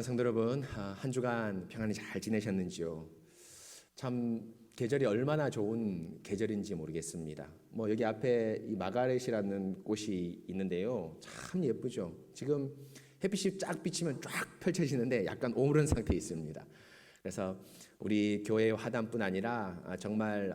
성도 여러분, 한 주간 평안히 잘 지내셨는지요? 참 계절이 얼마나 좋은 계절인지 모르겠습니다. 여기 앞에 이 마가렛이라는 꽃이 있는데요, 참 예쁘죠. 지금 햇빛이 쫙 비치면 쫙 펼쳐지는데 약간 오므른 상태에 있습니다. 그래서 우리 교회 화단뿐 아니라 정말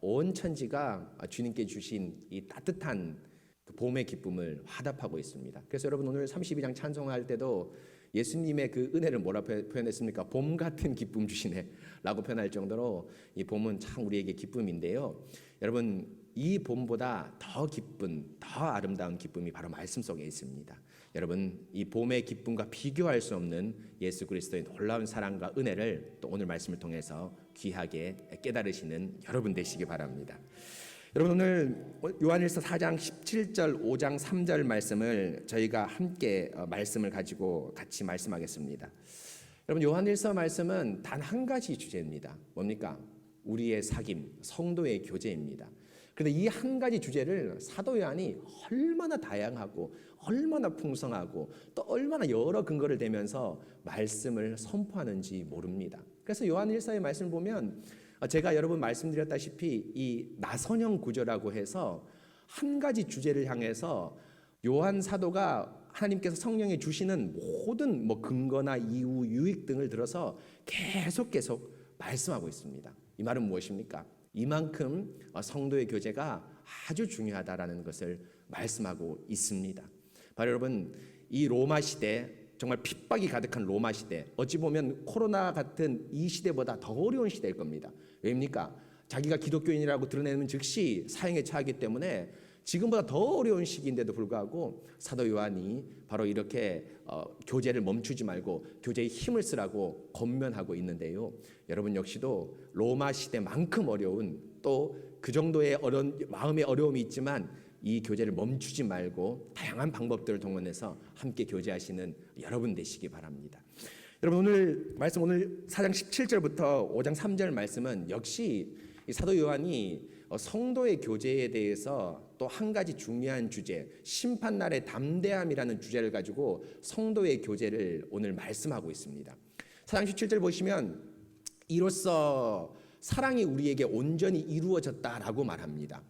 온 천지가 주님께 주신 이 따뜻한 그 봄의 기쁨을 화답하고 있습니다. 그래서 여러분 오늘 32장 찬송할 때도 예수님의 그 은혜를 뭐라 표현했습니까? 봄 같은 기쁨 주시네 라고 표현할 정도로 이 봄은 참 우리에게 기쁨인데요. 여러분 이 봄보다 더 기쁜, 더 아름다운 기쁨이 바로 말씀 속에 있습니다. 여러분 이 봄의 기쁨과 비교할 수 없는 예수 그리스도의 놀라운 사랑과 은혜를 또 오늘 말씀을 통해서 귀하게 깨달으시는 여러분 되시기 바랍니다. 여러분 오늘 요한일서 4장 17절 5장 3절 말씀을 저희가 함께 말씀을 가지고 같이 말씀하겠습니다. 여러분 요한일서 말씀은 단 한 가지 주제입니다. 뭡니까? 우리의 사귐, 성도의 교제입니다. 그런데 이 한 가지 주제를 사도 요한이 얼마나 다양하고 얼마나 풍성하고 또 얼마나 여러 근거를 대면서 말씀을 선포하는지 모릅니다. 그래서 요한일서의 말씀을 보면 제가 여러분 말씀드렸다시피 이 나선형 구조라고 해서 한 가지 주제를 향해서 요한 사도가 하나님께서 성령에 주시는 모든 근거나 이유, 유익 등을 들어서 계속 말씀하고 있습니다. 이 말은 무엇입니까? 이만큼 성도의 교제가 아주 중요하다라는 것을 말씀하고 있습니다. 바로 여러분 이 로마 시대, 정말 핍박이 가득한 로마 시대, 어찌 보면 코로나 같은 이 시대보다 더 어려운 시대일 겁니다. 왜입니까? 자기가 기독교인이라고 드러내는 즉시 사형에 처하기 때문에 지금보다 더 어려운 시기인데도 불구하고 사도 요한이 바로 이렇게 교제를 멈추지 말고 교제의 힘을 쓰라고 권면하고 있는데요. 여러분 역시도 로마 시대만큼 어려운 또 그 정도의 마음의 어려움이 있지만 이 교제를 멈추지 말고 다양한 방법들을 동원해서 함께 교제하시는 여러분 되시기 바랍니다. 여러분 오늘 4장 17절부터 5장 3절 말씀은 역시 이 사도 요한이 성도의 교제에 대해서 또 한 가지 중요한 주제, 심판날의 담대함이라는 주제를 가지고 성도의 교제를 오늘 말씀하고 있습니다. 4장 17절 보시면 이로써 사랑이 우리에게 온전히 이루어졌다라고 말합니다.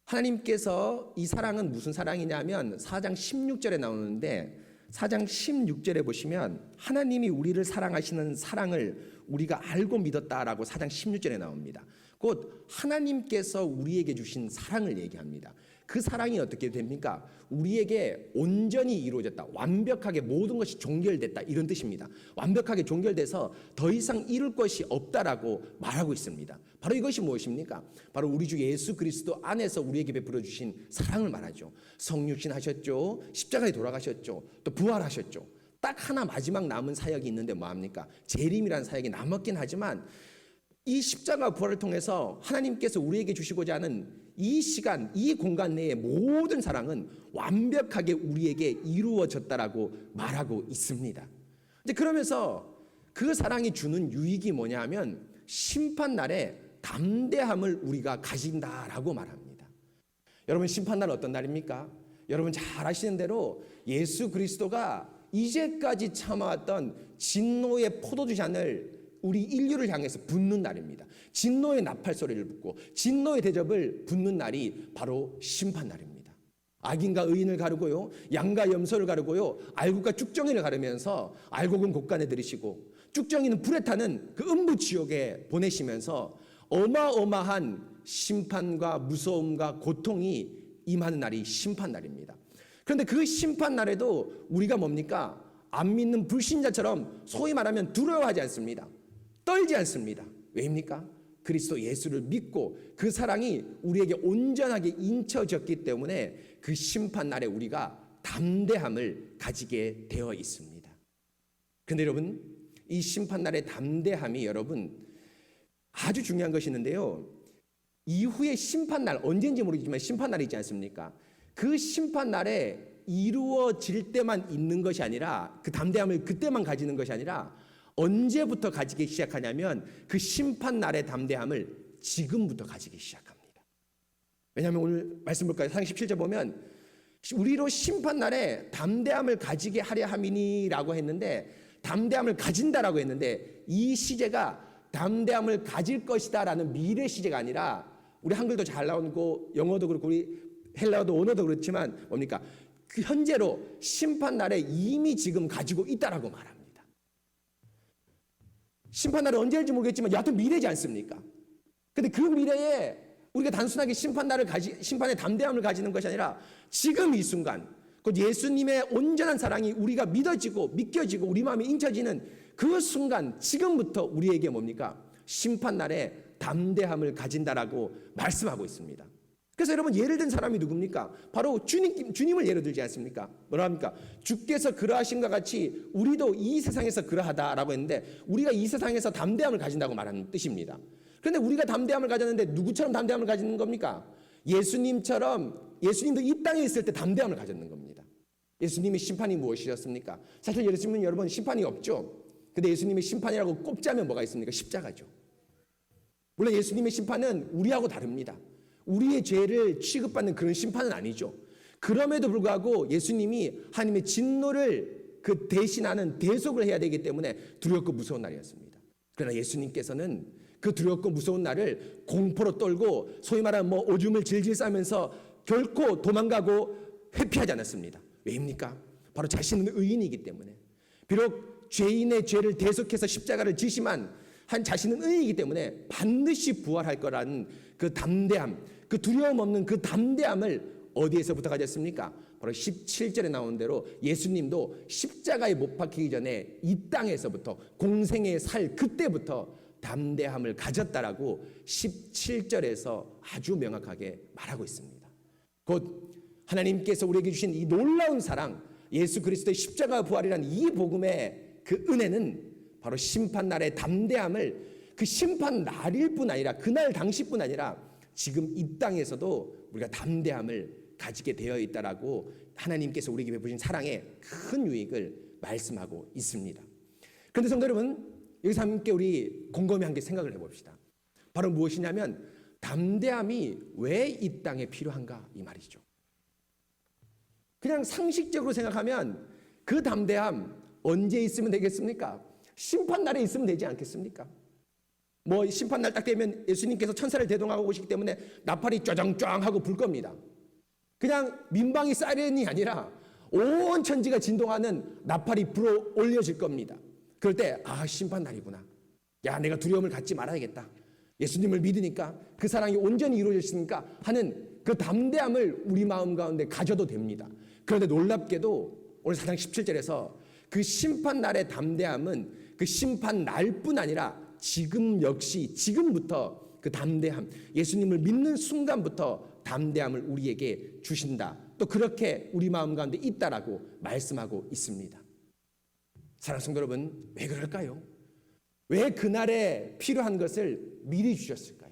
하나님께서 이 사랑은 무슨 사랑이냐면 4장 16절에 나오는데 4장 16절에 보시면 하나님이 우리를 사랑하시는 사랑을 우리가 알고 믿었다라고 4장 16절에 나옵니다. 곧 하나님께서 우리에게 주신 사랑을 얘기합니다. 그 사랑이 어떻게 됩니까? 우리에게 온전히 이루어졌다. 완벽하게 모든 것이 종결됐다. 이런 뜻입니다. 완벽하게 종결돼서 더 이상 이룰 것이 없다라고 말하고 있습니다. 바로 이것이 무엇입니까? 바로 우리 주 예수 그리스도 안에서 우리에게 베풀어 주신 사랑을 말하죠. 성육신 하셨죠. 십자가에 돌아가셨죠. 또 부활하셨죠. 딱 하나 마지막 남은 사역이 있는데 뭐합니까? 재림이라는 사역이 남았긴 하지만 이 십자가 부활을 통해서 하나님께서 우리에게 주시고자 하는 이 시간, 이 공간 내의 모든 사랑은 완벽하게 우리에게 이루어졌다라고 말하고 있습니다. 이제 그러면서 그 사랑이 주는 유익이 뭐냐 하면 심판날에 담대함을 우리가 가진다라고 말합니다. 여러분 심판날 어떤 날입니까? 여러분 잘 아시는 대로 예수 그리스도가 이제까지 참아왔던 진노의 포도주 잔을 우리 인류를 향해서 붓는 날입니다. 진노의 나팔 소리를 붓고 진노의 대접을 붓는 날이 바로 심판날입니다. 악인과 의인을 가르고요, 양과 염소를 가르고요, 알곡과 쭉정이를 가르면서 알곡은 곡간에 들이시고 쭉정이는 불에 타는 그 음부 지옥에 보내시면서 어마어마한 심판과 무서움과 고통이 임하는 날이 심판날입니다. 그런데 그 심판날에도 우리가 뭡니까? 안 믿는 불신자처럼 소위 말하면 두려워하지 않습니다. 떨지 않습니다. 왜입니까? 그리스도 예수를 믿고 그 사랑이 우리에게 온전하게 인쳐졌기 때문에 그 심판날에 우리가 담대함을 가지게 되어 있습니다. 그런데 여러분 이 심판날의 담대함이 여러분 아주 중요한 것이 있는데요. 이후에 심판날, 언제인지 모르겠지만 심판날이 있지 않습니까? 그 심판날에 이루어질 때만 있는 것이 아니라 그 담대함을 그때만 가지는 것이 아니라 언제부터 가지기 시작하냐면 그 심판날의 담대함을 지금부터 가지기 시작합니다. 왜냐하면 오늘 말씀 볼까요? 37절 보면 우리로 심판날에 담대함을 가지게 하려 함이니라고 했는데 담대함을 가진다라고 했는데 이 시제가 담대함을 가질 것이다라는 미래 시제가 아니라 우리 한글도 잘 나오고 영어도 그렇고 우리 헬라어도 언어도 그렇지만 뭡니까? 그 현재로 심판날에 이미 지금 가지고 있다라고 말합니다. 심판날은 언제 할지 모르겠지만 여하튼 미래지 않습니까? 근데 그 미래에 우리가 단순하게 심판의 담대함을 가지는 것이 아니라 지금 이 순간 곧 예수님의 온전한 사랑이 우리가 믿어지고 믿겨지고 우리 마음에 인쳐지는 그 순간 지금부터 우리에게 뭡니까? 심판날에 담대함을 가진다라고 말씀하고 있습니다. 그래서 여러분 예를 든 사람이 누굽니까? 바로 주님을 예로 들지 않습니까? 뭐라 합니까? 주께서 그러하신과 같이 우리도 이 세상에서 그러하다라고 했는데 우리가 이 세상에서 담대함을 가진다고 말하는 뜻입니다. 그런데 우리가 담대함을 가졌는데 누구처럼 담대함을 가지는 겁니까? 예수님도 이 땅에 있을 때 담대함을 가졌는 겁니다. 예수님의 심판이 무엇이었습니까? 사실 예수님은 여러분 심판이 없죠. 근데 예수님의 심판이라고 꼽자면 뭐가 있습니까? 십자가죠. 물론 예수님의 심판은 우리하고 다릅니다. 우리의 죄를 취급받는 그런 심판은 아니죠. 그럼에도 불구하고 예수님이 하나님의 진노를 그 대신하는 대속을 해야 되기 때문에 두렵고 무서운 날이었습니다. 그러나 예수님께서는 그 두렵고 무서운 날을 공포로 떨고 소위 말하는 오줌을 질질 싸면서 결코 도망가고 회피하지 않았습니다. 왜입니까? 바로 자신은 의인이기 때문에. 비록 죄인의 죄를 대속해서 십자가를 지시만 한 자신은 의인이기 때문에 반드시 부활할 거라는 그 담대함, 그 두려움 없는 그 담대함을 어디에서부터 가졌습니까? 바로 17절에 나온 대로 예수님도 십자가에 못 박히기 전에 이 땅에서부터 공생의 살 그때부터 담대함을 가졌다라고 17절에서 아주 명확하게 말하고 있습니다. 곧 하나님께서 우리에게 주신 이 놀라운 사랑, 예수 그리스도의 십자가 부활이라는 이 복음의 그 은혜는 바로 심판날의 담대함을 그 심판날일 뿐 아니라 그날 당시뿐 아니라 지금 이 땅에서도 우리가 담대함을 가지게 되어 있다라고 하나님께서 우리에게 베푸신 사랑의 큰 유익을 말씀하고 있습니다. 그런데 성도 여러분, 여기서 함께 우리 곰곰이 함께 생각을 해봅시다. 바로 무엇이냐면 담대함이 왜 이 땅에 필요한가 이 말이죠. 그냥 상식적으로 생각하면 그 담대함 언제 있으면 되겠습니까? 심판날에 있으면 되지 않겠습니까? 심판날 딱 되면 예수님께서 천사를 대동하고 오시기 때문에 나팔이 쩌정쩌ang 하고 불 겁니다. 그냥 민방위 사이렌이 아니라 온 천지가 진동하는 나팔이 불어 올려질 겁니다. 그럴 때 심판날이구나. 야, 내가 두려움을 갖지 말아야겠다. 예수님을 믿으니까 그 사랑이 온전히 이루어졌으니까 하는 그 담대함을 우리 마음 가운데 가져도 됩니다. 그런데 놀랍게도 오늘 4장 17절에서 그 심판날의 담대함은 그 심판날뿐 아니라 지금 역시 지금부터 그 담대함, 예수님을 믿는 순간부터 담대함을 우리에게 주신다. 또 그렇게 우리 마음 가운데 있다라고 말씀하고 있습니다. 사랑하는 성도 여러분, 왜 그럴까요? 왜 그날에 필요한 것을 미리 주셨을까요?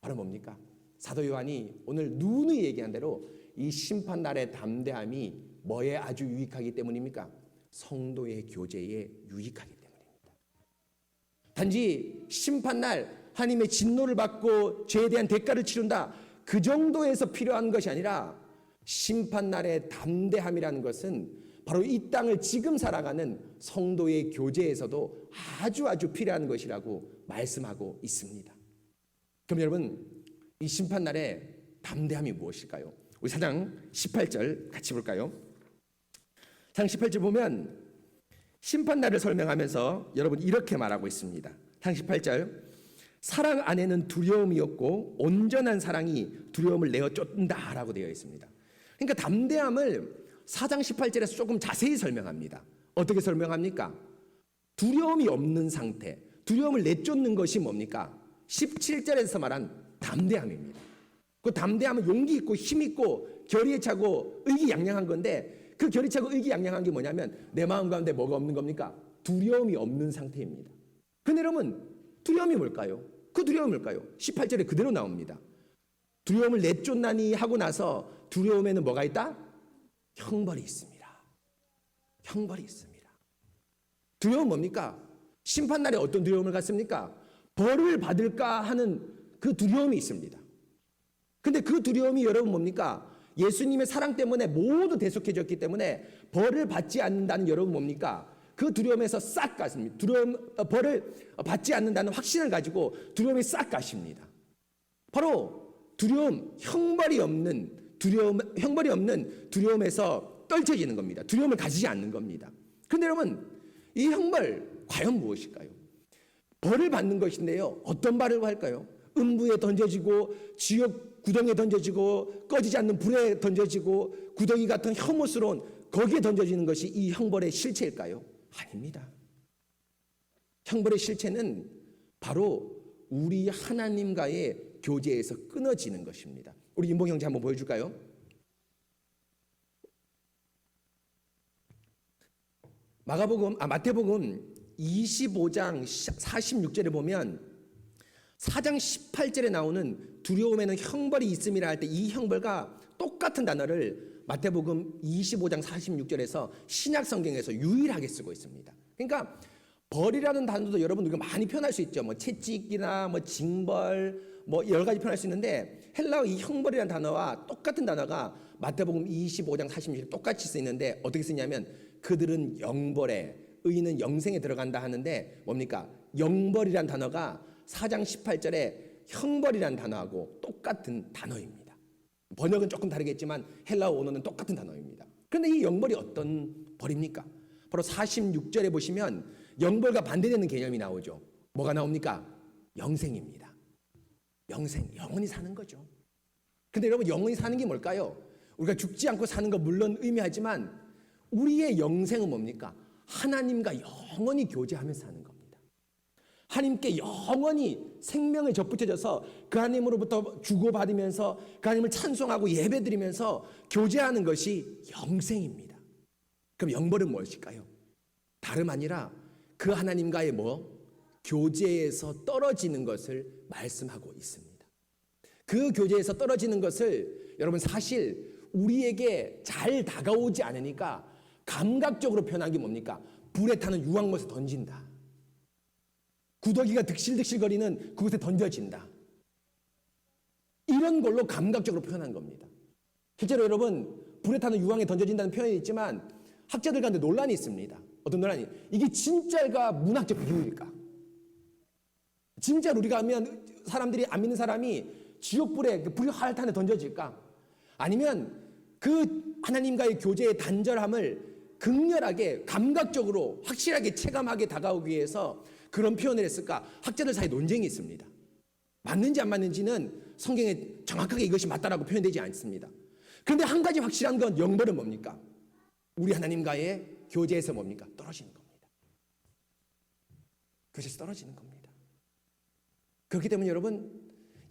바로 뭡니까? 사도 요한이 오늘 누누이 얘기한 대로 이 심판날의 담대함이 뭐에 아주 유익하기 때문입니까? 성도의 교제에 유익하기 때문입니다. 단지 심판날 하나님의 진노를 받고 죄에 대한 대가를 치른다 그 정도에서 필요한 것이 아니라 심판날의 담대함이라는 것은 바로 이 땅을 지금 살아가는 성도의 교제에서도 아주 필요한 것이라고 말씀하고 있습니다. 그럼 여러분, 이 심판날의 담대함이 무엇일까요? 우리 4장 18절 같이 볼까요? 4장 18절 보면 심판날을 설명하면서 여러분 이렇게 말하고 있습니다. 4장 18절, 사랑 안에는 두려움이 없고 온전한 사랑이 두려움을 내어 쫓는다라고 되어 있습니다. 그러니까 담대함을 4장 18절에서 조금 자세히 설명합니다. 어떻게 설명합니까? 두려움이 없는 상태, 두려움을 내쫓는 것이 뭡니까? 17절에서 말한 담대함입니다. 그 담대함은 용기 있고 힘 있고 결의에 차고 의기양양한 건데 그 결의 차고 의기양양한 게 뭐냐면 내 마음 가운데 뭐가 없는 겁니까? 두려움이 없는 상태입니다. 근데 여러분, 두려움이 뭘까요? 그 두려움이 뭘까요? 18절에 그대로 나옵니다. 두려움을 내쫓나니 하고 나서 두려움에는 뭐가 있다? 형벌이 있습니다. 형벌이 있습니다. 두려움은 뭡니까? 심판날에 어떤 두려움을 갖습니까? 벌을 받을까 하는 그 두려움이 있습니다. 근데 그 두려움이 여러분 뭡니까? 예수님의 사랑 때문에 모두 대속해졌기 때문에 벌을 받지 않는다는 여러분 뭡니까? 그 그 두려움에서 싹 가십니다. 벌을 받지 않는다는 확신을 가지고 두려움이 싹 가십니다. 바로 형벌이 없는 두려움에서 떨쳐지는 겁니다. 두려움을 가지지 않는 겁니다. 그런데 여러분, 이 형벌 과연 무엇일까요? 벌을 받는 것인데요. 어떤 벌을 할까요? 음부에 던져지고 지옥 구덩이에 던져지고 꺼지지 않는 불에 던져지고 구덩이 같은 혐오스러운 거기에 던져지는 것이 이 형벌의 실체일까요? 아닙니다. 형벌의 실체는 바로 우리 하나님과의 교제에서 끊어지는 것입니다. 우리 윤봉 형제 한번 보여줄까요? 마태복음 25장 46절에 보면 4장 18절에 나오는 두려움에는 형벌이 있음이라 할 때 이 형벌과 똑같은 단어를 마태복음 25장 46절에서 신약 성경에서 유일하게 쓰고 있습니다. 그러니까 벌이라는 단어도 여러분 우리가 많이 표현할 수 있죠. 뭐 채찍이나 뭐 징벌 뭐 여러 가지 표현할 수 있는데 헬라어 이 형벌이라는 단어와 똑같은 단어가 마태복음 25장 46절에 똑같이 쓰이는데 어떻게 쓰냐면 그들은 영벌에 의인은 영생에 들어간다 하는데 뭡니까? 영벌이라는 단어가 4장 18절에 형벌이라는 단어하고 똑같은 단어입니다. 번역은 조금 다르겠지만 헬라어 원어는 똑같은 단어입니다. 그런데 이 영벌이 어떤 벌입니까? 바로 46절에 보시면 영벌과 반대되는 개념이 나오죠. 뭐가 나옵니까? 영생입니다. 영생, 영원히 사는 거죠. 근데 여러분, 영원히 사는 게 뭘까요? 우리가 죽지 않고 사는 거 물론 의미하지만 우리의 영생은 뭡니까? 하나님과 영원히 교제하면서 사는 겁니다. 하나님께 영원히 생명에 접붙여져서 그 하나님으로부터 주고받으면서 그 하나님을 찬송하고 예배드리면서 교제하는 것이 영생입니다. 그럼 영벌은 무엇일까요? 다름 아니라 그 하나님과의 교제에서 떨어지는 것을 말씀하고 있습니다. 그 교제에서 떨어지는 것을 여러분 사실 우리에게 잘 다가오지 않으니까 감각적으로 표현한 게 뭡니까? 불에 타는 유황못에 던진다. 구더기가 득실득실거리는 그곳에 던져진다. 이런 걸로 감각적으로 표현한 겁니다. 실제로 여러분 불에 타는 유황에 던져진다는 표현이 있지만 학자들 가운데 논란이 있습니다. 어떤 논란이? 이게 진짜가 문학적 비유일까? 진짜로 우리가 사람들이 안 믿는 사람이 지옥불에 불이 활 탄에 던져질까? 아니면 그 하나님과의 교제의 단절함을 극렬하게 감각적으로 확실하게 체감하게 다가오기 위해서 그런 표현을 했을까? 학자들 사이에 논쟁이 있습니다. 맞는지 안 맞는지는 성경에 정확하게 이것이 맞다라고 표현되지 않습니다. 그런데 한 가지 확실한 건 영벌은 뭡니까? 우리 하나님과의 교제에서 뭡니까? 떨어지는 겁니다. 교제에서 떨어지는 겁니다. 그렇기 때문에 여러분,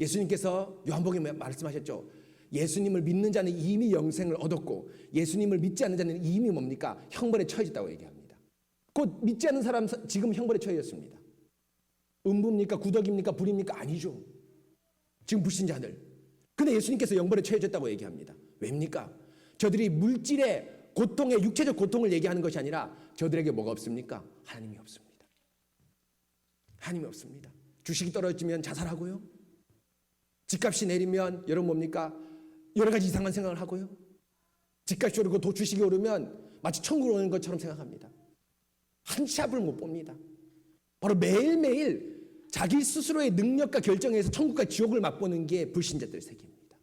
예수님께서 요한복음에 말씀하셨죠. 예수님을 믿는 자는 이미 영생을 얻었고 예수님을 믿지 않는 자는 이미 뭡니까? 형벌에 처해졌다고 얘기합니다. 곧 믿지 않는 사람 지금 형벌에 처해졌습니다. 음부입니까? 구덕입니까? 불입니까? 아니죠. 지금 불신자들. 근데 예수님께서 영벌에 처해졌다고 얘기합니다. 왜입니까? 저들이 물질의 고통에 육체적 고통을 얘기하는 것이 아니라 저들에게 뭐가 없습니까? 하나님이 없습니다. 하나님이 없습니다. 주식이 떨어지면 자살하고요. 집값이 내리면 여러분 뭡니까? 여러 가지 이상한 생각을 하고요. 집값이 오르고 주식이 오르면 마치 천국으로 오는 것처럼 생각합니다. 한 치 앞을 못 봅니다. 바로 매일매일 자기 스스로의 능력과 결정에서 천국과 지옥을 맛보는 게 불신자들의 세계입니다.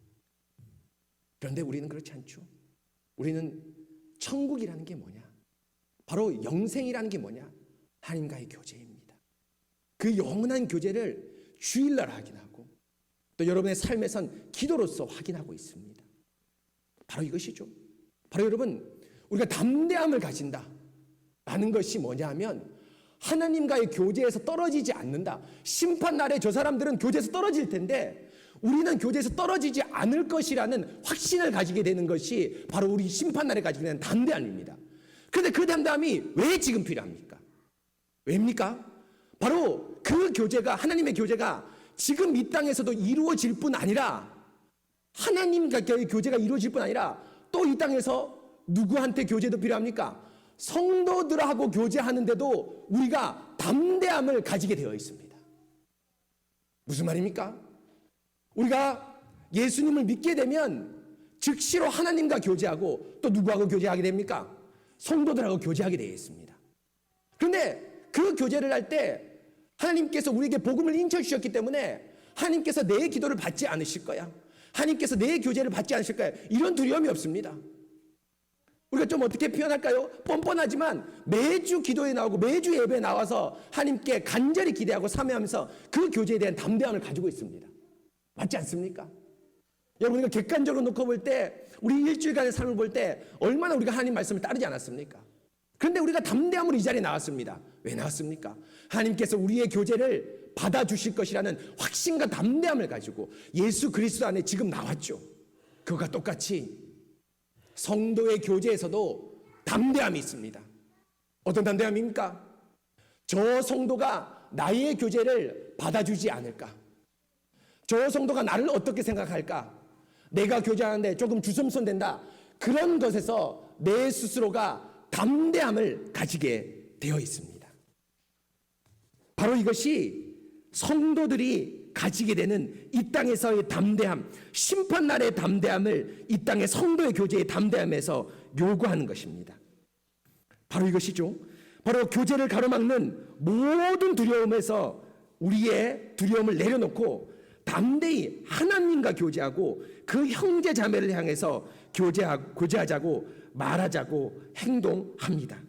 그런데 우리는 그렇지 않죠. 우리는 천국이라는 게 뭐냐? 바로 영생이라는 게 뭐냐? 하나님과의 교제입니다. 그 영원한 교제를 주일날 확인하고 또 여러분의 삶에선 기도로서 확인하고 있습니다. 바로 이것이죠. 바로 여러분, 우리가 담대함을 가진다 라는 것이 뭐냐 하면 하나님과의 교제에서 떨어지지 않는다. 심판날에 저 사람들은 교제에서 떨어질 텐데 우리는 교제에서 떨어지지 않을 것이라는 확신을 가지게 되는 것이 바로 우리 심판날에 가지게 되는 담대함입니다. 그런데 그 담대함이 왜 지금 필요합니까? 왜입니까? 바로 그 교제가, 하나님의 교제가 지금 이 땅에서도 이루어질 뿐 아니라 하나님과의 교제가 이루어질 뿐 아니라 또 이 땅에서 누구한테 교제도 필요합니까? 성도들하고 교제하는데도 우리가 담대함을 가지게 되어 있습니다. 무슨 말입니까? 우리가 예수님을 믿게 되면 즉시로 하나님과 교제하고 또 누구하고 교제하게 됩니까? 성도들하고 교제하게 되어 있습니다. 그런데 그 교제를 할 때 하나님께서 우리에게 복음을 인쳐 주셨기 때문에 하나님께서 내 기도를 받지 않으실 거야. 하나님께서 내 교제를 받지 않으실 거야. 이런 두려움이 없습니다. 우리가 좀 어떻게 표현할까요? 뻔뻔하지만 매주 기도에 나오고 매주 예배에 나와서 하나님께 간절히 기대하고 참여하면서 그 교제에 대한 담대함을 가지고 있습니다. 맞지 않습니까? 여러분, 우리가 객관적으로 놓고 볼 때 우리 일주일간의 삶을 볼 때 얼마나 우리가 하나님 말씀을 따르지 않았습니까? 그런데 우리가 담대함으로 이 자리에 나왔습니다. 왜 나왔습니까? 하나님께서 우리의 교제를 받아주실 것이라는 확신과 담대함을 가지고 예수 그리스도 안에 지금 나왔죠. 그것과 똑같이 성도의 교제에서도 담대함이 있습니다. 어떤 담대함입니까? 저 성도가 나의 교제를 받아주지 않을까? 저 성도가 나를 어떻게 생각할까? 내가 교제하는데 조금 주섬손된다. 그런 것에서 내 스스로가 담대함을 가지게 되어 있습니다. 바로 이것이 성도들이 가지게 되는 이 땅에서의 담대함, 심판날의 담대함을 이 땅의 성도의 교제의 담대함에서 요구하는 것입니다. 바로 이것이죠. 바로 교제를 가로막는 모든 두려움에서 우리의 두려움을 내려놓고 담대히 하나님과 교제하고 그 형제 자매를 향해서 교제하자고 말하자고 행동합니다.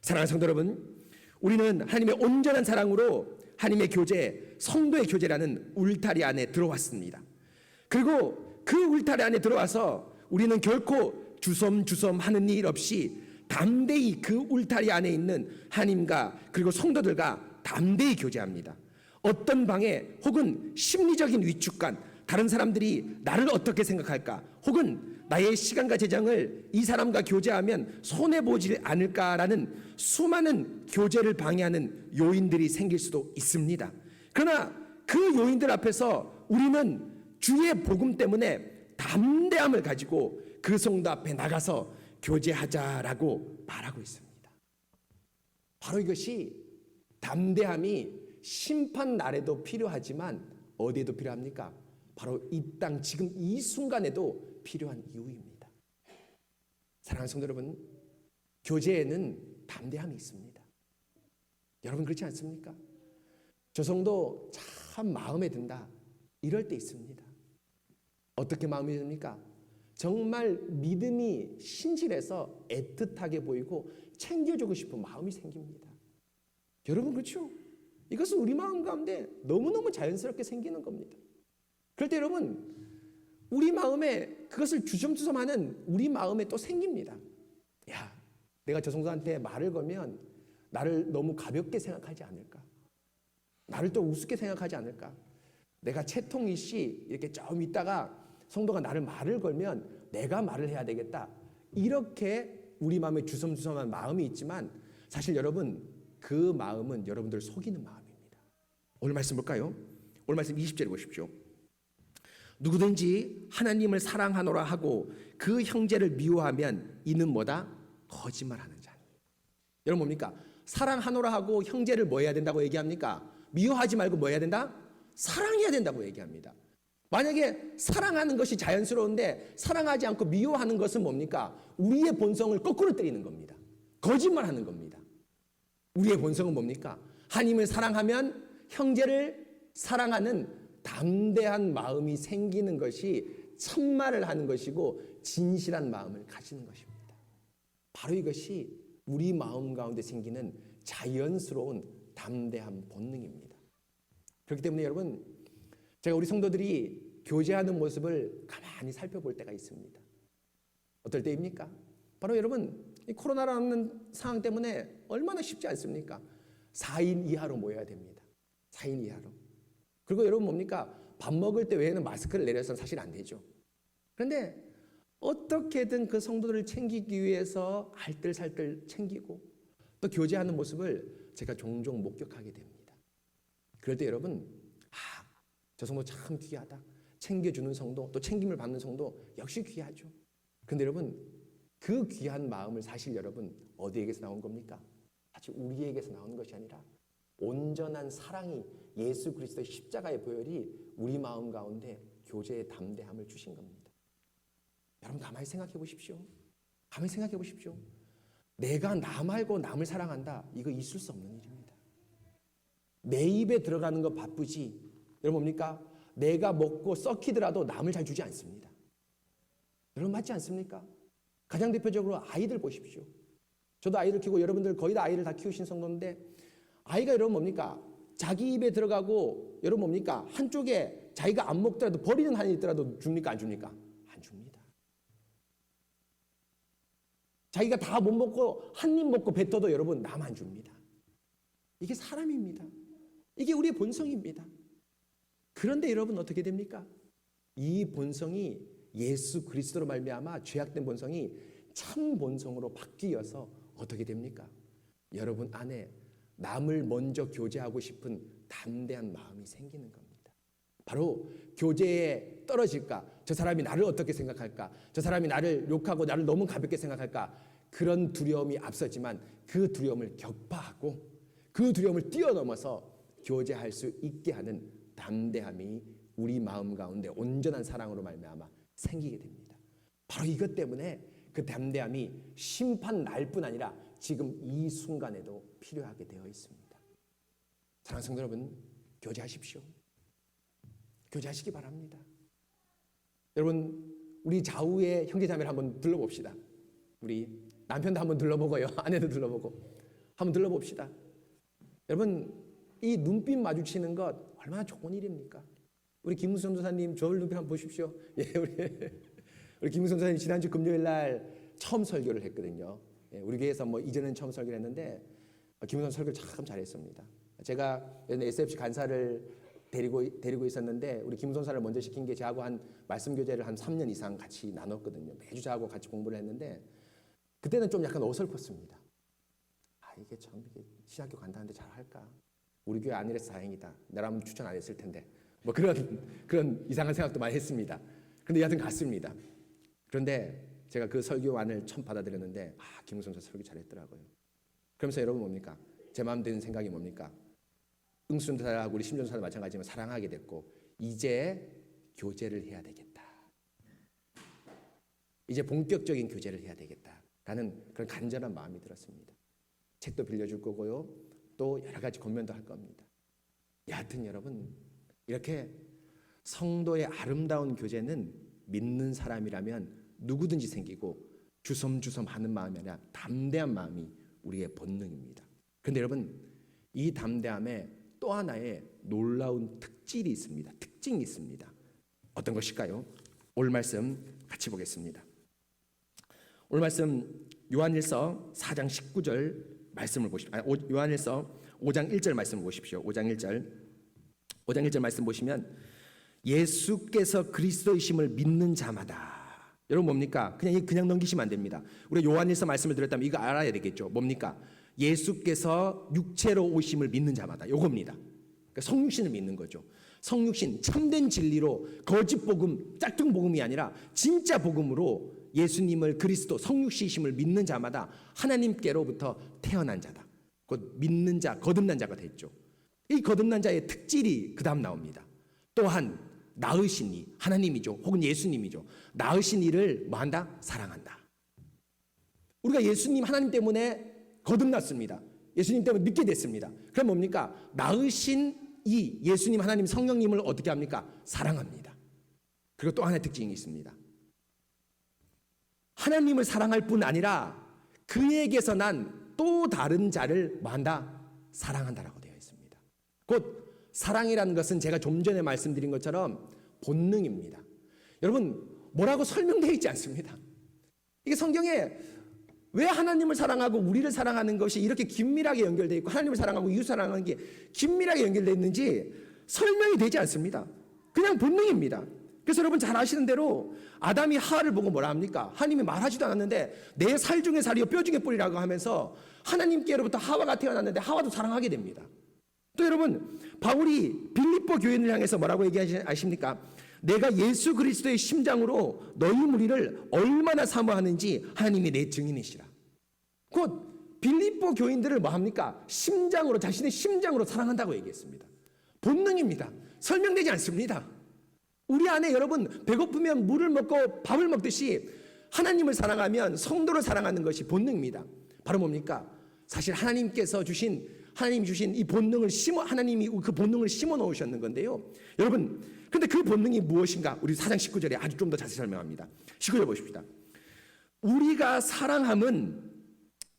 사랑하는 성도 여러분, 우리는 하나님의 온전한 사랑으로 하나님의 교제, 성도의 교제라는 울타리 안에 들어왔습니다. 그리고 그 울타리 안에 들어와서 우리는 결코 주섬주섬 하는 일 없이 담대히 그 울타리 안에 있는 하나님과 그리고 성도들과 담대히 교제합니다. 어떤 방해 혹은 심리적인 위축감, 다른 사람들이 나를 어떻게 생각할까, 혹은 나의 시간과 재정을 이 사람과 교제하면 손해보지 않을까라는 수많은 교제를 방해하는 요인들이 생길 수도 있습니다. 그러나 그 요인들 앞에서 우리는 주의 복음 때문에 담대함을 가지고 그 성도 앞에 나가서 교제하자라고 말하고 있습니다. 바로 이것이 담대함이 심판 날에도 필요하지만 어디에도 필요합니까? 바로 이 땅 지금 이 순간에도 필요한 이유입니다. 사랑하는 성도 여러분, 교제에는 담대함이 있습니다. 여러분 그렇지 않습니까? 저 성도 참 마음에 든다, 이럴 때 있습니다. 어떻게 마음에 듭니까? 정말 믿음이 신실해서 애틋하게 보이고 챙겨주고 싶은 마음이 생깁니다. 여러분 그렇죠? 이것은 우리 마음 가운데 너무너무 자연스럽게 생기는 겁니다. 그럴 때 여러분, 우리 마음에 그것을 주섬주섬하는 우리 마음에 또 생깁니다. 야, 내가 저 성도한테 말을 걸면 나를 너무 가볍게 생각하지 않을까? 나를 또 우습게 생각하지 않을까? 내가 채통이씨 이렇게 좀 있다가 성도가 나를 말을 걸면 내가 말을 해야 되겠다. 이렇게 우리 마음에 주섬주섬한 마음이 있지만 사실 여러분, 그 마음은 여러분들 속이는 마음입니다. 오늘 말씀 볼까요? 오늘 말씀 20절에 보십시오. 누구든지 하나님을 사랑하노라 하고 그 형제를 미워하면 이는 뭐다? 거짓말하는 자니. 여러분 뭡니까? 사랑하노라 하고 형제를 뭐 해야 된다고 얘기합니까? 미워하지 말고 뭐 해야 된다? 사랑해야 된다고 얘기합니다. 만약에 사랑하는 것이 자연스러운데 사랑하지 않고 미워하는 것은 뭡니까? 우리의 본성을 거꾸로 때리는 겁니다. 거짓말하는 겁니다. 우리의 본성은 뭡니까? 하나님을 사랑하면 형제를 사랑하는 담대한 마음이 생기는 것이 참말을 하는 것이고 진실한 마음을 가지는 것입니다. 바로 이것이 우리 마음 가운데 생기는 자연스러운 담대한 본능입니다. 그렇기 때문에 여러분, 제가 우리 성도들이 교제하는 모습을 가만히 살펴볼 때가 있습니다. 어떨 때입니까? 바로 여러분, 이 코로나라는 상황 때문에 얼마나 쉽지 않습니까? 4인 이하로 모여야 됩니다. 4인 이하로. 그리고 여러분 뭡니까? 밥 먹을 때 외에는 마스크를 내려서는 사실 안 되죠. 그런데 어떻게든 그 성도들을 챙기기 위해서 알뜰살뜰 챙기고 또 교제하는 모습을 제가 종종 목격하게 됩니다. 그럴 때 여러분, 저 성도 참 귀하다. 챙겨주는 성도, 또 챙김을 받는 성도 역시 귀하죠. 그런데 여러분, 그 귀한 마음을 사실 여러분 어디에게서 나온 겁니까? 사실 우리에게서 나오는 것이 아니라 온전한 사랑이 예수 그리스도의 십자가의 보혈이 우리 마음 가운데 교제의 담대함을 주신 겁니다. 여러분 가만히 생각해 보십시오. 가만히 생각해 보십시오. 내가 나 말고 남을 사랑한다. 이거 있을 수 없는 일입니다. 내 입에 들어가는 거 바쁘지. 여러분 뭡니까? 내가 먹고 썩히더라도 남을 잘 주지 않습니다. 여러분 맞지 않습니까? 가장 대표적으로 아이들 보십시오. 저도 아이를 키우고 여러분들 거의 다 아이를 다 키우신 성도인데 아이가 여러분 뭡니까? 자기 입에 들어가고 여러분 뭡니까? 한쪽에 자기가 안 먹더라도 버리는 한이 있더라도 줍니까? 안 줍니까? 안 줍니다. 자기가 다 못 먹고 한 입 먹고 뱉어도 여러분 남 안 줍니다. 이게 사람입니다. 이게 우리의 본성입니다. 그런데 여러분 어떻게 됩니까? 이 본성이 예수 그리스도로 말미암아 죄악된 본성이 참 본성으로 바뀌어서 어떻게 됩니까? 여러분 안에 남을 먼저 교제하고 싶은 담대한 마음이 생기는 겁니다. 바로 교제에 떨어질까? 저 사람이 나를 어떻게 생각할까? 저 사람이 나를 욕하고 나를 너무 가볍게 생각할까? 그런 두려움이 앞서지만 그 두려움을 격파하고 그 두려움을 뛰어넘어서 교제할 수 있게 하는 담대함이 우리 마음 가운데 온전한 사랑으로 말미암아 생기게 됩니다. 바로 이것 때문에 그 담대함이 심판 날뿐 아니라 지금 이 순간에도 필요하게 되어 있습니다. 사랑하는 성도 여러분, 교제하십시오. 교제하시기 바랍니다. 여러분, 우리 좌우의 형제자매를 한번 둘러봅시다. 우리 남편도 한번 둘러보고요. 아내도 둘러보고 한번 둘러봅시다. 여러분, 이 눈빛 마주치는 것 얼마나 좋은 일입니까? 우리 김무성 전도사님 저를 눈빛 한번 보십시오. 예, 우리 김무성 전도사님 지난주 금요일 날 처음 설교를 했거든요. 예, 우리 교회에서 뭐 이전엔 처음 설교를 했는데 김무성 설교를 참 잘했습니다. 제가 SFC 간사를 데리고 있었는데 우리 김선사를 먼저 시킨 게 저하고 한 말씀 교제를 한 3년 이상 같이 나눴거든요. 매주 저하고 같이 공부를 했는데 그때는 좀 약간 어설펐습니다. 이게 참 이게 신학교 간다는데 잘할까? 우리 교회 아니라서 다행이다. 나라면 추천 안 했을 텐데 뭐 그런 이상한 생각도 많이 했습니다. 그런데 여하튼 갔습니다. 그런데 제가 그 설교안을 처음 받아들였는데 김선사 설교 잘했더라고요. 그러면서 여러분 뭡니까? 제 마음 드는 생각이 뭡니까? 응수전도사하고 우리 심전도사도 마찬가지지만 사랑하게 됐고 이제 교제를 해야 되겠다. 이제 본격적인 교제를 해야 되겠다라는 그런 간절한 마음이 들었습니다. 책도 빌려줄 거고요. 또 여러 가지 권면도 할 겁니다. 여하튼 여러분 이렇게 성도의 아름다운 교제는 믿는 사람이라면 누구든지 생기고 주섬주섬 하는 마음이 아니라 담대한 마음이 우리의 본능입니다. 그런데 여러분 이 담대함에 또 하나의 놀라운 특질이 있습니다. 특징이 있습니다. 어떤 것일까요? 오늘 말씀 같이 보겠습니다. 오늘 말씀 요한일서 4장 19절 말씀을 보십시오. 요한일서 5장 1절 말씀을 보십시오. 5장 1절 말씀 보시면 예수께서 그리스도이심을 믿는 자마다 여러분 뭡니까? 그냥 넘기시면 안 됩니다. 우리 요한일서 말씀을 들었다면 이거 알아야 되겠죠. 뭡니까? 예수께서 육체로 오심을 믿는 자마다 요겁니다. 그러니까 성육신을 믿는 거죠. 성육신 참된 진리로 거짓 복음, 짝퉁 복음이 아니라 진짜 복음으로 예수님을 그리스도 성육신이심을 믿는 자마다 하나님께로부터 태어난 자다. 곧 믿는 자, 거듭난 자가 됐죠. 이 거듭난 자의 특질이 그다음 나옵니다. 또한 낳으신 이 하나님이죠. 혹은 예수님이죠. 낳으신 이를 뭐한다? 사랑한다. 우리가 예수님 하나님 때문에 거듭났습니다. 예수님 때문에 믿게 됐습니다. 그럼 뭡니까? 낳으신 이 예수님 하나님 성령님을 어떻게 합니까? 사랑합니다. 그리고 또 하나의 특징이 있습니다. 하나님을 사랑할 뿐 아니라 그에게서 난 또 다른 자를 뭐한다? 사랑한다라고 되어 있습니다. 곧 사랑이라는 것은 제가 좀 전에 말씀드린 것처럼 본능입니다. 여러분 뭐라고 설명되어 있지 않습니다. 이게 성경에 왜 하나님을 사랑하고 우리를 사랑하는 것이 이렇게 긴밀하게 연결되어 있고 하나님을 사랑하고 이웃 사랑하는 게 긴밀하게 연결되어 있는지 설명이 되지 않습니다. 그냥 본능입니다. 그래서 여러분 잘 아시는 대로 아담이 하와를 보고 뭐라 합니까? 하나님이 말하지도 않았는데 내 살 중에 살이요 뼈 중에 뿔이라고 하면서 하나님께로부터 하와가 태어났는데 하와도 사랑하게 됩니다. 또 여러분 바울이 빌립보 교인을 향해서 뭐라고 얘기하십니까? 내가 예수 그리스도의 심장으로 너희 무리를 얼마나 사모하는지 하나님이 내 증인이시라. 곧 빌립보 교인들을 뭐합니까? 심장으로 자신의 심장으로 사랑한다고 얘기했습니다. 본능입니다. 설명되지 않습니다. 우리 안에 여러분 배고프면 물을 먹고 밥을 먹듯이 하나님을 사랑하면 성도를 사랑하는 것이 본능입니다. 바로 뭡니까? 사실 하나님이 주신 이 본능을 하나님이 그 본능을 심어 놓으셨는 건데요. 여러분, 근데 그 본능이 무엇인가? 우리 4장 19절에 아주 좀 더 자세히 설명합니다. 19절 보십시다. 우리가 사랑함은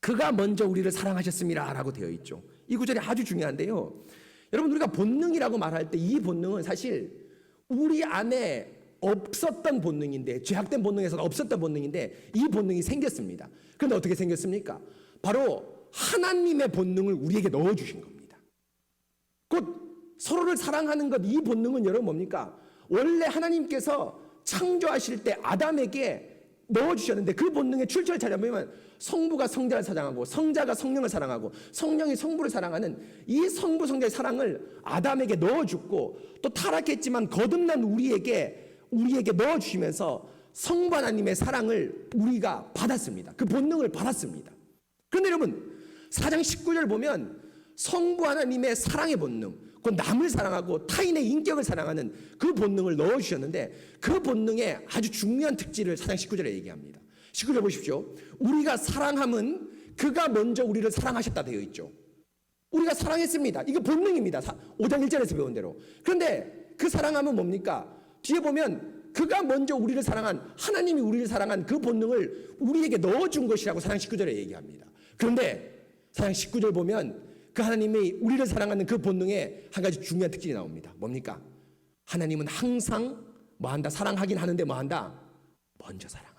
그가 먼저 우리를 사랑하셨습니다 라고 되어 있죠. 이 구절이 아주 중요한데요. 여러분, 우리가 본능이라고 말할 때 이 본능은 사실 우리 안에 없었던 본능인데, 죄악된 본능에서 없었던 본능인데 이 본능이 생겼습니다. 그런데 어떻게 생겼습니까? 바로 하나님의 본능을 우리에게 넣어주신 겁니다. 곧 서로를 사랑하는 것, 이 본능은 여러분 뭡니까? 원래 하나님께서 창조하실 때 아담에게 넣어주셨는데 그 본능의 출처를 찾아보면 성부가 성자를 사랑하고 성자가 성령을 사랑하고 성령이 성부를 사랑하는 이 성부 성자의 사랑을 아담에게 넣어주고, 또 타락했지만 거듭난 우리에게 넣어주시면서 성부 하나님의 사랑을 우리가 받았습니다. 그 본능을 받았습니다. 그런데 여러분, 4장 19절 보면 성부 하나님의 사랑의 본능, 그 남을 사랑하고 타인의 인격을 사랑하는 그 본능을 넣어주셨는데 그 본능의 아주 중요한 특질을 4장 19절에 얘기합니다. 19절 보십시오. 우리가 사랑함은 그가 먼저 우리를 사랑하셨다 되어 있죠. 우리가 사랑했습니다. 이거 본능입니다. 5장 1절에서 배운 대로. 그런데 그 사랑함은 뭡니까? 뒤에 보면 그가 먼저 우리를 사랑한, 하나님이 우리를 사랑한 그 본능을 우리에게 넣어준 것이라고 4장 19절에 얘기합니다. 그런데 4장 19절 보면 그 하나님이 우리를 사랑하는 그 본능에 한 가지 중요한 특징이 나옵니다. 뭡니까? 하나님은 항상 뭐한다? 사랑하긴 하는데 뭐한다? 먼저 사랑한다.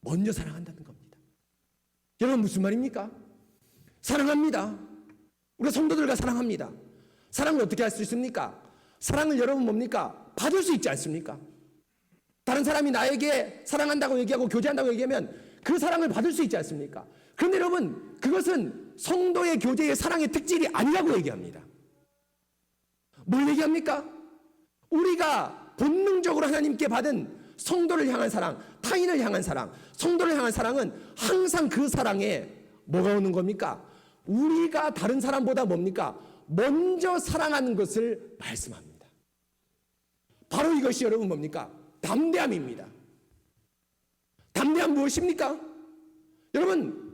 먼저 사랑한다는 겁니다. 여러분, 무슨 말입니까? 사랑합니다. 우리가 성도들과 사랑합니다. 사랑을 어떻게 할 수 있습니까? 사랑을 여러분 뭡니까? 받을 수 있지 않습니까? 다른 사람이 나에게 사랑한다고 얘기하고 교제한다고 얘기하면 그 사랑을 받을 수 있지 않습니까? 그런데 여러분, 그것은 성도의 교제의 사랑의 특질이 아니라고 얘기합니다. 뭘 얘기합니까? 우리가 본능적으로 하나님께 받은 성도를 향한 사랑, 타인을 향한 사랑, 성도를 향한 사랑은 항상 그 사랑에 뭐가 오는 겁니까? 우리가 다른 사람보다 뭡니까? 먼저 사랑하는 것을 말씀합니다. 바로 이것이 여러분 뭡니까? 담대함입니다. 담대함 무엇입니까? 여러분,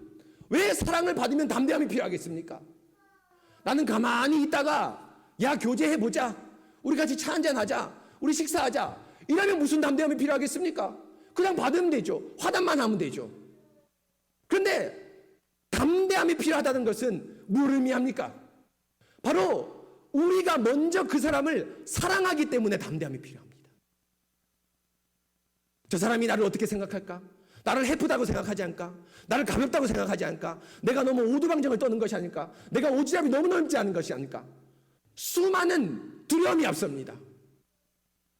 왜 사랑을 받으면 담대함이 필요하겠습니까? 나는 가만히 있다가 야, 교제해보자, 우리 같이 차 한잔 하자, 우리 식사하자, 이러면 무슨 담대함이 필요하겠습니까? 그냥 받으면 되죠. 화답만 하면 되죠. 그런데 담대함이 필요하다는 것은 뭘 의미합니까? 바로 우리가 먼저 그 사람을 사랑하기 때문에 담대함이 필요합니다. 저 사람이 나를 어떻게 생각할까? 나를 해프다고 생각하지 않을까? 나를 가볍다고 생각하지 않을까? 내가 너무 오두방정을 떠는 것이 아닐까? 내가 오지랖이 너무 넓지 않은 것이 아닐까? 수많은 두려움이 앞섭니다.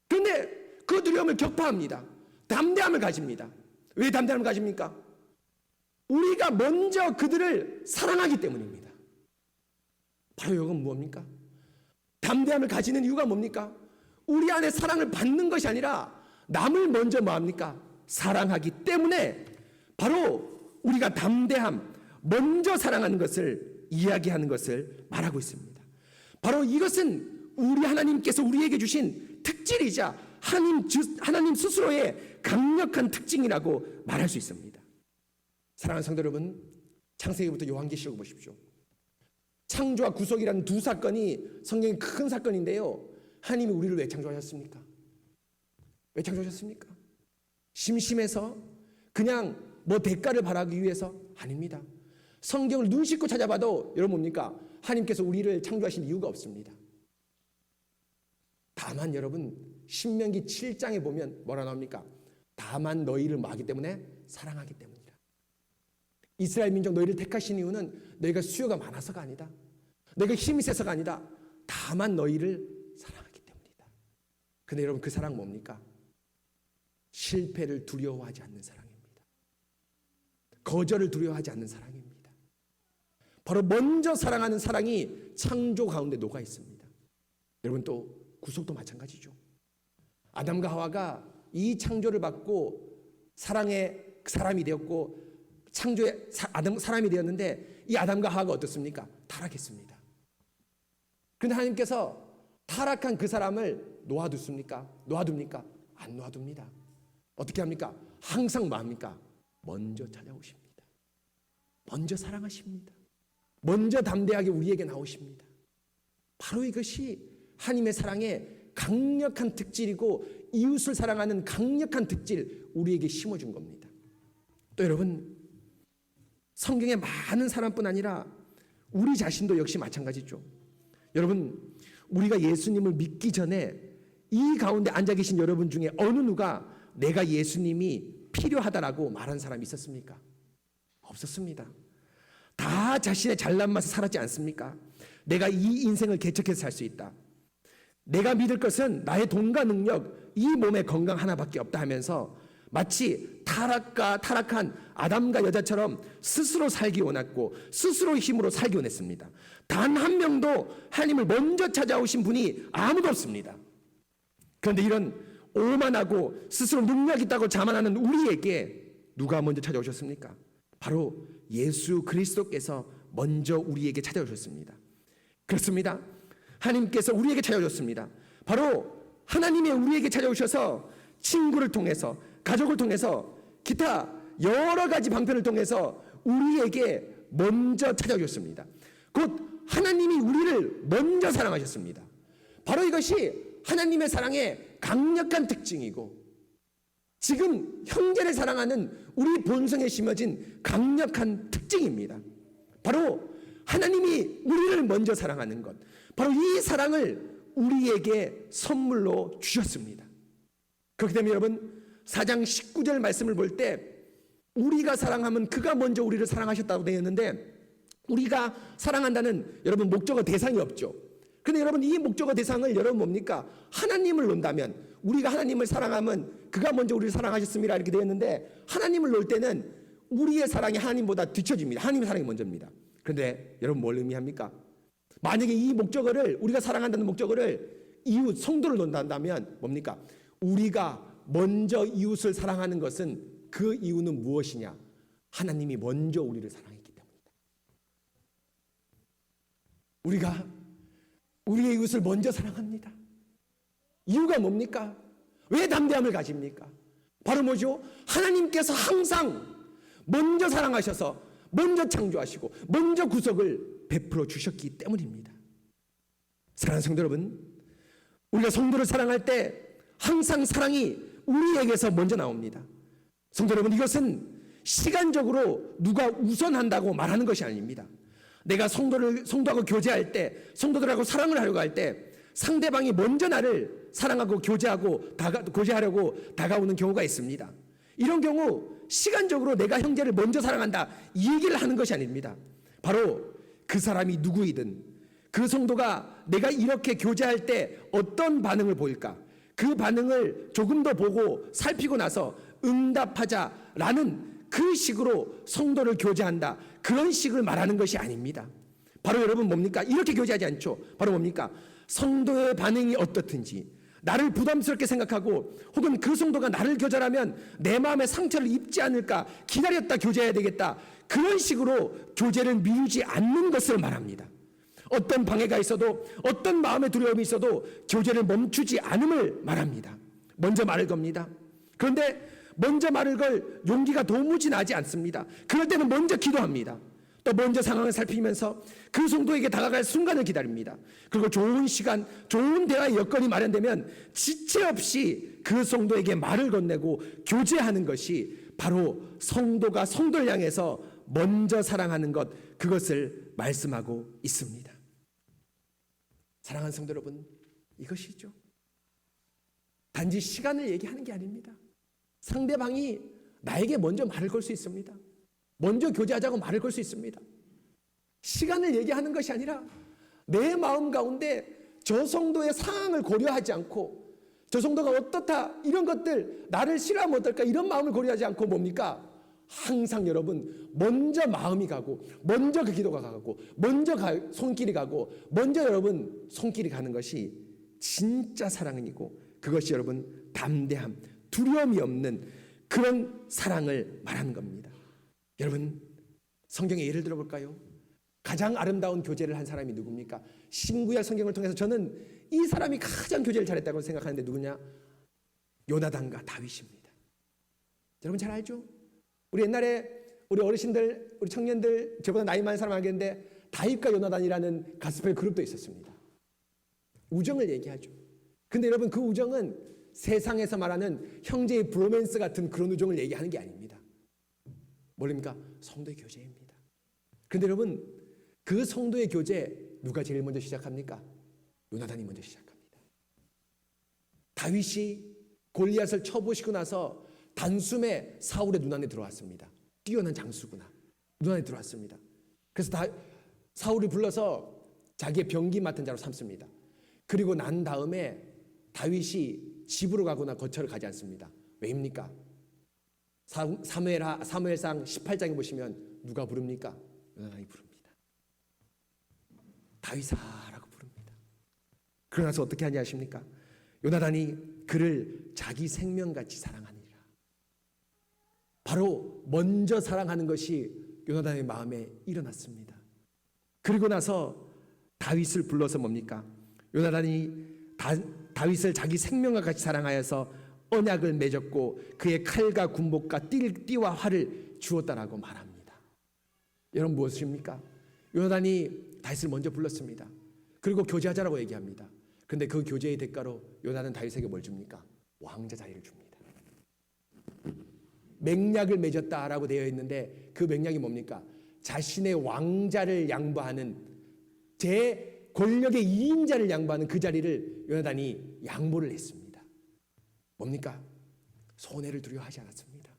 그런데 그 두려움을 격파합니다. 담대함을 가집니다. 왜 담대함을 가집니까? 우리가 먼저 그들을 사랑하기 때문입니다. 바로 이건 뭡니까? 담대함을 가지는 이유가 뭡니까? 우리 안에 사랑을 받는 것이 아니라 남을 먼저 뭐합니까? 사랑하기 때문에 바로 우리가 담대함, 먼저 사랑하는 것을 이야기하는 것을 말하고 있습니다. 바로 이것은 우리 하나님께서 우리에게 주신 특질이자 하나님 스스로의 강력한 특징이라고 말할 수 있습니다. 사랑하는 성도 여러분, 창세기부터 요한계시록 보십시오. 창조와 구속이라는 두 사건이 성경의 큰 사건인데요. 하나님이 우리를 왜 창조하셨습니까? 왜 창조하셨습니까? 심심해서 그냥 뭐 대가를 바라기 위해서? 아닙니다. 성경을 눈 씻고 찾아봐도 여러분 뭡니까? 하나님께서 우리를 창조하신 이유가 없습니다. 다만 여러분 신명기 7장에 보면 뭐라 나옵니까? 다만 너희를 뭐 하기 때문에? 사랑하기 때문이라. 이스라엘 민족 너희를 택하신 이유는 너희가 수요가 많아서가 아니다. 너희가 힘이 세서가 아니다. 다만 너희를 사랑하기 때문이다. 근데 여러분 그 사랑 뭡니까? 실패를 두려워하지 않는 사랑입니다. 거절을 두려워하지 않는 사랑입니다. 바로 먼저 사랑하는 사랑이 창조 가운데 녹아 있습니다. 여러분 또 구속도 마찬가지죠. 아담과 하와가 이 창조를 받고 사랑의 사람이 되었고 창조의 사람이 되었는데 이 아담과 하와가 어떻습니까? 타락했습니다. 그런데 하나님께서 타락한 그 사람을 놓아둡니까? 안 놓아둡니다. 어떻게 합니까? 항상 뭐 합니까? 먼저 찾아오십니다. 먼저 사랑하십니다. 먼저 담대하게 우리에게 나오십니다. 바로 이것이 하나님의 사랑의 강력한 특질이고 이웃을 사랑하는 강력한 특질 우리에게 심어준 겁니다. 또 여러분, 성경에 많은 사람뿐 아니라 우리 자신도 역시 마찬가지죠. 여러분, 우리가 예수님을 믿기 전에 이 가운데 앉아 계신 여러분 중에 어느 누가 내가 예수님이 필요하다라고 말한 사람이 있었습니까? 없었습니다. 다 자신의 잘난 맛에 살았지 않습니까? 내가 이 인생을 개척해서 살 수 있다. 내가 믿을 것은 나의 돈과 능력, 이 몸의 건강 하나밖에 없다 하면서 마치 타락한 아담과 여자처럼 스스로 살기 원했고 스스로 힘으로 살기 원했습니다. 단 한 명도 하나님을 먼저 찾아오신 분이 아무도 없습니다. 그런데 이런 오만하고 스스로 능력 있다고 자만하는 우리에게 누가 먼저 찾아오셨습니까? 바로 예수 그리스도께서 먼저 우리에게 찾아오셨습니다. 그렇습니다. 하나님께서 우리에게 찾아오셨습니다. 바로 하나님이 우리에게 찾아오셔서 친구를 통해서, 가족을 통해서, 기타 여러 가지 방편을 통해서 우리에게 먼저 찾아오셨습니다. 곧 하나님이 우리를 먼저 사랑하셨습니다. 바로 이것이 하나님의 사랑의 강력한 특징이고 지금 형제를 사랑하는 우리 본성에 심어진 강력한 특징입니다. 바로 하나님이 우리를 먼저 사랑하는 것, 바로 이 사랑을 우리에게 선물로 주셨습니다. 그렇기 때문에 여러분 4장 19절 말씀을 볼 때 우리가 사랑하면 그가 먼저 우리를 사랑하셨다고 되어 있는데 우리가 사랑한다는 여러분 목적어 대상이 없죠. 그런데 여러분 이 목적어 대상을 여러분 뭡니까? 하나님을 놓는다면 우리가 하나님을 사랑하면 그가 먼저 우리를 사랑하셨습니다 이렇게 되어 있는데 하나님을 놓을 때는 우리의 사랑이 하나님보다 뒤처집니다. 하나님의 사랑이 먼저입니다. 그런데 여러분 뭘 의미합니까? 만약에 이 목적어를 우리가 사랑한다는 목적어를 이웃 성도를 놓는다면 뭡니까? 우리가 먼저 이웃을 사랑하는 것은 그 이유는 무엇이냐? 하나님이 먼저 우리를 사랑했기 때문이다. 우리가 우리의 이웃을 먼저 사랑합니다. 이유가 뭡니까? 왜 담대함을 가집니까? 바로 뭐죠? 하나님께서 항상 먼저 사랑하셔서 먼저 창조하시고 먼저 구속을 베풀어 주셨기 때문입니다. 사랑하는 성도 여러분, 우리가 성도를 사랑할 때 항상 사랑이 우리에게서 먼저 나옵니다. 성도 여러분, 이것은 시간적으로 누가 우선한다고 말하는 것이 아닙니다. 내가 성도하고 교제할 때, 성도들하고 사랑을 하려고 할 때 상대방이 먼저 나를 사랑하고 교제하려고 다가오는 경우가 있습니다. 이런 경우 시간적으로 내가 형제를 먼저 사랑한다 이 얘기를 하는 것이 아닙니다. 바로 그 사람이 누구이든 그 성도가 내가 이렇게 교제할 때 어떤 반응을 보일까, 그 반응을 조금 더 보고 살피고 나서 응답하자라는 그 식으로 성도를 교제한다, 그런 식을 말하는 것이 아닙니다. 바로 여러분 뭡니까? 이렇게 교제하지 않죠. 바로 뭡니까? 성도의 반응이 어떻든지 나를 부담스럽게 생각하고 혹은 그 성도가 나를 교절하면 내 마음에 상처를 입지 않을까 기다렸다 교제해야 되겠다, 그런 식으로 교제를 미루지 않는 것을 말합니다. 어떤 방해가 있어도 어떤 마음의 두려움이 있어도 교제를 멈추지 않음을 말합니다. 먼저 말을 겁니다. 그런데 먼저 말을 걸 용기가 도무지 나지 않습니다. 그럴 때는 먼저 기도합니다. 또 먼저 상황을 살피면서 그 성도에게 다가갈 순간을 기다립니다. 그리고 좋은 시간, 좋은 대화의 여건이 마련되면 지체 없이 그 성도에게 말을 건네고 교제하는 것이 바로 성도가 성도를 향해서 먼저 사랑하는 것, 그것을 말씀하고 있습니다. 사랑하는 성도 여러분, 이것이죠. 단지 시간을 얘기하는 게 아닙니다. 상대방이 나에게 먼저 말을 걸 수 있습니다. 먼저 교제하자고 말을 걸 수 있습니다. 시간을 얘기하는 것이 아니라 내 마음 가운데 저 성도의 상황을 고려하지 않고 저 성도가 어떻다 이런 것들, 나를 싫어하면 어떨까 이런 마음을 고려하지 않고 뭡니까? 항상 여러분 먼저 마음이 가고 먼저 그 기도가 가고 먼저 손길이 가고 먼저 여러분 손길이 가는 것이 진짜 사랑이고 그것이 여러분 담대함, 두려움이 없는 그런 사랑을 말하는 겁니다. 여러분 성경의 예를 들어볼까요? 가장 아름다운 교제를 한 사람이 누굽니까? 신구약 성경을 통해서 저는 이 사람이 가장 교제를 잘했다고 생각하는데 누구냐? 요나단과 다윗입니다. 여러분 잘 알죠? 우리 옛날에 우리 어르신들, 우리 청년들, 저보다 나이 많은 사람 알겠는데 다윗과 요나단이라는 가스펠 그룹도 있었습니다. 우정을 얘기하죠. 근데 여러분, 그 우정은 세상에서 말하는 형제의 브로맨스 같은 그런 우정을 얘기하는 게 아닙니다. 뭘입니까? 성도의 교제입니다. 그런데 여러분, 그 성도의 교제 누가 제일 먼저 시작합니까? 요나단이 먼저 시작합니다. 다윗이 골리앗을 쳐보시고 나서 단숨에 사울의 눈안에 들어왔습니다. 뛰어난 장수구나. 눈안에 들어왔습니다. 그래서 사울이 불러서 자기의 병기 맡은 자로 삼습니다. 그리고 난 다음에 다윗이 집으로 가거나 거처를 가지 않습니다. 왜입니까? 사무엘상 18장에 보시면 누가 부릅니까? 요나단이 부릅니다. 다윗아라고 부릅니다. 그러나서 어떻게 하냐 하십니까? 요나단이 그를 자기 생명같이 사랑하니라. 바로 먼저 사랑하는 것이 요나단의 마음에 일어났습니다. 그리고 나서 다윗을 불러서 뭡니까? 요나단이 다윗을 자기 생명과 같이 사랑하여서 언약을 맺었고 그의 칼과 군복과 띠와 활을 주었다라고 말합니다. 여러분, 무엇입니까? 요나단이 다윗을 먼저 불렀습니다. 그리고 교제하자라고 얘기합니다. 그런데 그 교제의 대가로 요나단은 다윗에게 뭘 줍니까? 왕자 자리를 줍니다. 맹약을 맺었다라고 되어 있는데 그 맹약이 뭡니까? 자신의 왕자를 양보하는, 제 권력의 2인자를 양보하는 그 자리를 요나단이 양보를 했습니다. 뭡니까? 손해를 두려워하지 않았습니다.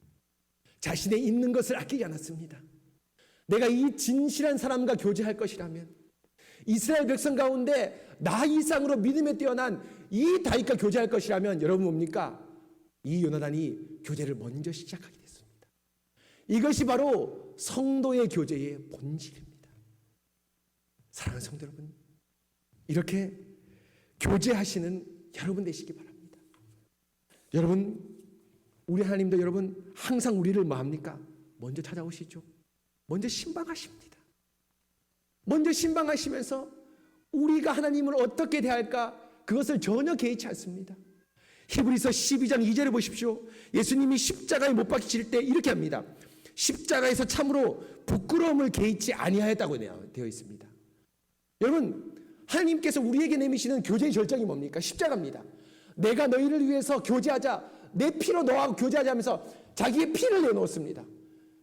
자신의 있는 것을 아끼지 않았습니다. 내가 이 진실한 사람과 교제할 것이라면, 이스라엘 백성 가운데 나 이상으로 믿음에 뛰어난 이 다윗과 교제할 것이라면, 여러분 뭡니까? 이 요나단이 교제를 먼저 시작하게 됐습니다. 이것이 바로 성도의 교제의 본질입니다. 사랑하는 성도 여러분, 이렇게 교제하시는 여러분 되시기 바랍니다. 여러분, 우리 하나님도 여러분 항상 우리를 뭐 합니까? 먼저 찾아오시죠. 먼저 신방하십니다. 먼저 신방하시면서 우리가 하나님을 어떻게 대할까? 그것을 전혀 개의치 않습니다. 히브리서 12장 2절을 보십시오. 예수님이 십자가에 못 박히실 때 이렇게 합니다. 십자가에서 참으로 부끄러움을 개의치 아니하였다고 되어 있습니다. 여러분, 하나님께서 우리에게 내미시는 교제의 절정이 뭡니까? 십자가입니다. 내가 너희를 위해서 교제하자, 내 피로 너하고 교제하자면서 자기의 피를 내놓았습니다.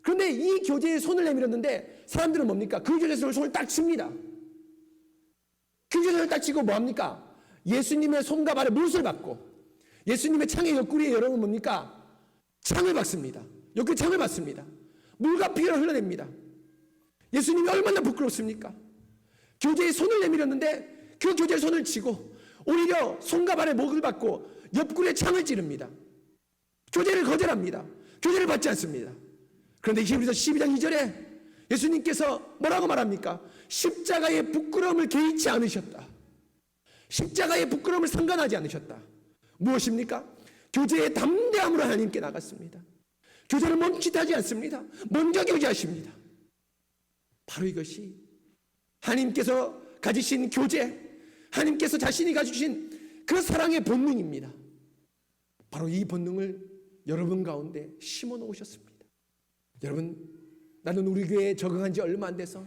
그런데 이 교제에 손을 내밀었는데 사람들은 뭡니까? 그 교제에서 손을 딱 칩니다. 그 교제를 딱 치고 뭐합니까? 예수님의 손과 발에 못을 받고 예수님의 창의 옆구리에 여러분 뭡니까? 창을 받습니다. 옆구리 창을 받습니다. 물과 피를 흘러냅니다. 예수님이 얼마나 부끄럽습니까? 교제에 손을 내밀었는데 그 교제에 손을 치고 오히려 손과 발에 목을 받고 옆구리에 창을 찌릅니다. 교제를 거절합니다. 교제를 받지 않습니다. 그런데 히브리서 12장 2절에 예수님께서 뭐라고 말합니까? 십자가의 부끄러움을 개의치 않으셨다. 십자가의 부끄러움을 상관하지 않으셨다. 무엇입니까? 교제의 담대함으로 하나님께 나갔습니다. 교제를 멈칫하지 않습니다. 먼저 교제하십니다. 바로 이것이 하나님께서 가지신 교제, 하나님께서 자신이 가지신 그 사랑의 본능입니다. 바로 이 본능을 여러분 가운데 심어 놓으셨습니다. 여러분, 나는 우리 교회에 적응한 지 얼마 안 돼서,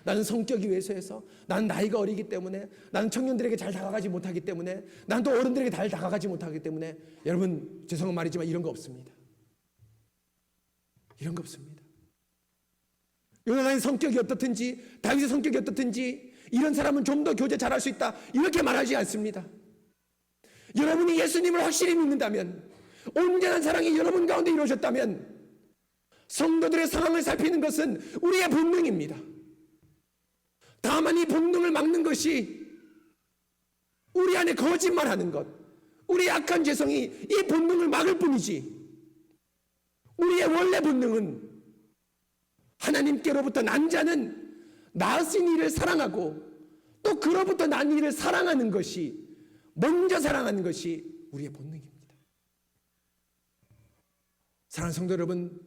나는 성격이 왜소해서, 나는 나이가 어리기 때문에, 나는 청년들에게 잘 다가가지 못하기 때문에, 나는 또 어른들에게 잘 다가가지 못하기 때문에, 여러분 죄송한 말이지만 이런 거 없습니다. 이런 거 없습니다. 요나단의 성격이 어떻든지, 다윗의 성격이 어떻든지, 이런 사람은 좀 더 교제 잘할 수 있다, 이렇게 말하지 않습니다. 여러분이 예수님을 확실히 믿는다면, 온전한 사랑이 여러분 가운데 이루어졌다면 성도들의 상황을 살피는 것은 우리의 본능입니다. 다만 이 본능을 막는 것이 우리 안에 거짓말하는 것, 우리 악한 죄성이 이 본능을 막을 뿐이지, 우리의 원래 본능은 하나님께로부터 난 자는 나으신 이를 사랑하고 또 그로부터 난 이를 사랑하는 것이, 먼저 사랑하는 것이 우리의 본능입니다. 사랑하는 성도 여러분,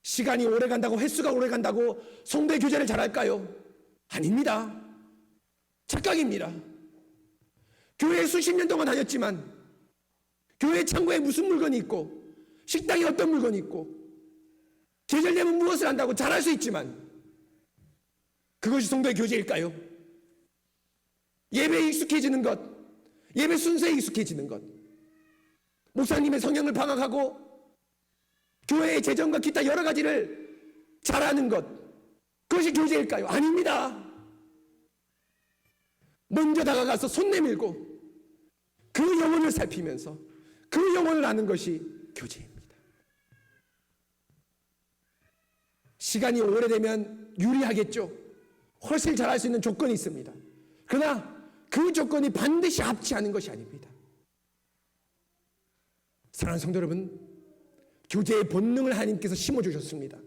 시간이 오래 간다고, 횟수가 오래 간다고 성도의 교제를 잘할까요? 아닙니다. 착각입니다. 교회에 수십 년 동안 다녔지만 교회 창고에 무슨 물건이 있고 식당에 어떤 물건이 있고 계절되면 무엇을 한다고 잘할 수 있지만 그것이 성도의 교제일까요? 예배에 익숙해지는 것, 예배 순서에 익숙해지는 것, 목사님의 성향을 파악하고 교회의 재정과 기타 여러 가지를 잘하는 것, 그것이 교제일까요? 아닙니다. 먼저 다가가서 손 내밀고 그 영혼을 살피면서 그 영혼을 아는 것이 교제입니다. 시간이 오래되면 유리하겠죠. 훨씬 잘할 수 있는 조건이 있습니다. 그러나 그 조건이 반드시 합치하는 것이 아닙니다. 사랑하는 성도 여러분, 교제의 본능을 하나님께서 심어주셨습니다.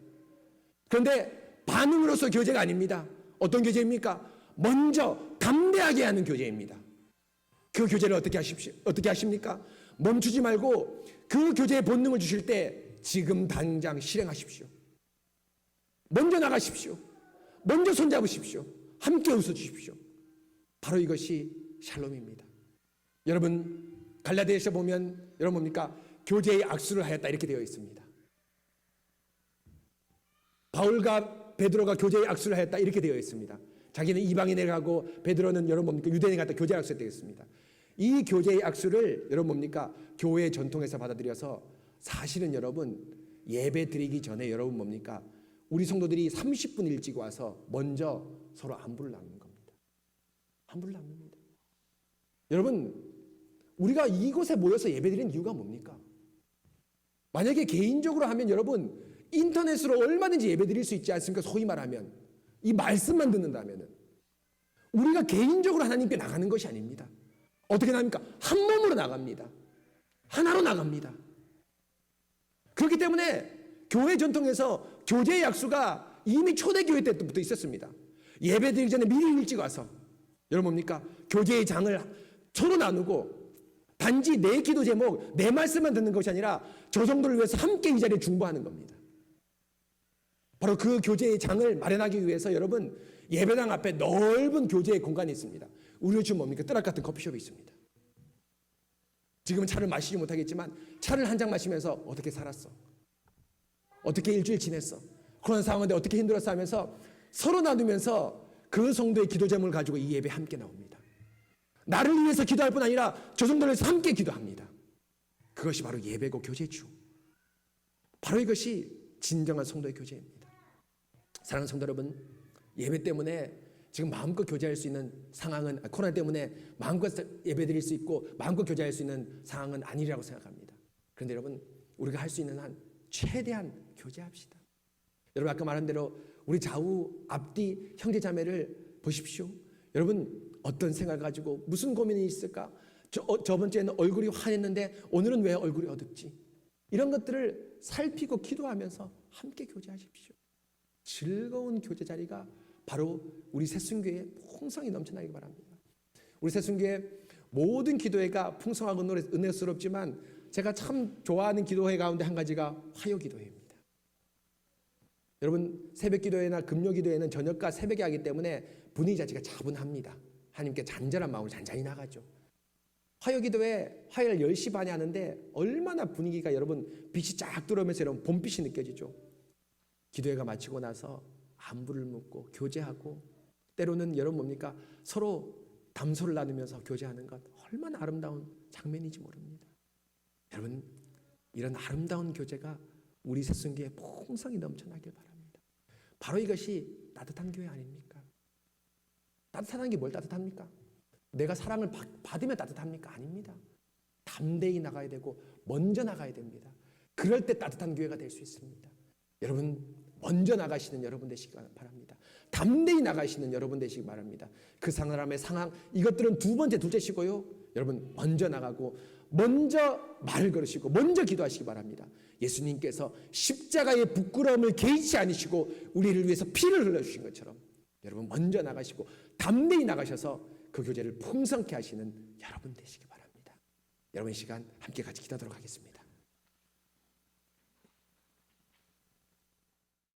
그런데 반응으로서 교제가 아닙니다. 어떤 교제입니까? 먼저 담대하게 하는 교제입니다. 그 교제를 어떻게 하십니까? 멈추지 말고 그 교제의 본능을 주실 때 지금 당장 실행하십시오. 먼저 나가십시오. 먼저 손잡으십시오. 함께 웃어주십시오. 바로 이것이 샬롬입니다. 여러분, 갈라디아서 보면 여러분 뭡니까? 교제의 악수를 하였다 이렇게 되어 있습니다. 바울과 베드로가 교제의 악수를 하였다 이렇게 되어 있습니다. 자기는 이방인에 가고 베드로는 여러분 뭡니까? 유대인에 갔다 교제의 악수를 되겠습니다. 이 교제의 악수를 여러분 뭡니까? 교회의 전통에서 받아들여서 사실은 여러분 예배 드리기 전에 여러분 뭡니까? 우리 성도들이 30분 일찍 와서 먼저 서로 안부를 나누는 겁니다. 안부를 나눕니다. 여러분, 우리가 이곳에 모여서 예배드리는 이유가 뭡니까? 만약에 개인적으로 하면 여러분 인터넷으로 얼마든지 예배드릴 수 있지 않습니까? 소위 말하면 이 말씀만 듣는다면은 우리가 개인적으로 하나님께 나가는 것이 아닙니다. 어떻게 나갑니까? 한 몸으로 나갑니다. 하나로 나갑니다. 그렇기 때문에 교회 전통에서 교제의 약수가 이미 초대교회 때부터 있었습니다. 예배드리기 전에 미리 일찍 와서 여러분 뭡니까? 교제의 장을 서로 나누고 단지 내 기도 제목, 내 말씀만 듣는 것이 아니라 저 성도를 위해서 함께 이 자리에 중보하는 겁니다. 바로 그 교제의 장을 마련하기 위해서 여러분 예배당 앞에 넓은 교제의 공간이 있습니다. 우리 집은 뭡니까? 뜨락 같은 커피숍이 있습니다. 지금은 차를 마시지 못하겠지만 차를 한 잔 마시면서 어떻게 살았어? 어떻게 일주일 지냈어? 그런 상황인데 어떻게 힘들었어 하면서 서로 나누면서 그 성도의 기도 제목을 가지고 이 예배에 함께 나옵니다. 나를 위해서 기도할 뿐 아니라 저 성도를 위해서 함께 기도합니다. 그것이 바로 예배고 교제죠. 바로 이것이 진정한 성도의 교제입니다. 사랑하는 성도 여러분, 예배 때문에 지금 마음껏 교제할 수 있는 상황은 코로나 때문에 마음껏 예배드릴 수 있고 마음껏 교제할 수 있는 상황은 아니라고 생각합니다. 그런데 여러분, 우리가 할 수 있는 한 최대한 교제합시다. 여러분 아까 말한 대로 우리 좌우 앞뒤 형제 자매를 보십시오. 여러분 어떤 생각을 가지고 무슨 고민이 있을까? 저번 주에는 얼굴이 환했는데 오늘은 왜 얼굴이 어둡지? 이런 것들을 살피고 기도하면서 함께 교제하십시오. 즐거운 교제 자리가 바로 우리 새순교의 풍성이 넘쳐나기 바랍니다. 우리 새순교의 모든 기도회가 풍성하고 은혜스럽지만 제가 참 좋아하는 기도회 가운데 한 가지가 화요 기도회입니다. 여러분 새벽 기도회나 금요 기도회는 저녁과 새벽에 하기 때문에 분위기 자체가 차분합니다. 하나님께 잔잔한 마음으로 잔잔히 나가죠. 화요 기도회 화요일 10시 반에 하는데 얼마나 분위기가 여러분 빛이 쫙 들어오면서 여러분 봄빛이 느껴지죠. 기도회가 마치고 나서 안부를 묻고 교제하고 때로는 여러분 뭡니까? 서로 담소를 나누면서 교제하는 것 얼마나 아름다운 장면인지 모릅니다. 여러분 이런 아름다운 교제가 우리 새순교에 풍성히 넘쳐나길 바랍니다. 바로 이것이 따뜻한 교회 아닙니까? 따뜻한 게 뭘 따뜻합니까? 내가 사랑을 받으면 따뜻합니까? 아닙니다. 담대히 나가야 되고 먼저 나가야 됩니다. 그럴 때 따뜻한 교회가 될 수 있습니다. 여러분 먼저 나가시는 여러분 되시기 바랍니다. 담대히 나가시는 여러분 되시기 바랍니다. 그 사람의 상황 이것들은 두 번째 둘째시고요. 여러분 먼저 나가고 먼저 말을 걸으시고 먼저 기도하시기 바랍니다. 예수님께서 십자가의 부끄러움을 개의치 않으시고 우리를 위해서 피를 흘려주신 것처럼 여러분 먼저 나가시고 담대히 나가셔서 그 교제를 풍성케 하시는 여러분 되시기 바랍니다. 여러분 이 시간 함께 같이 기도하도록 하겠습니다.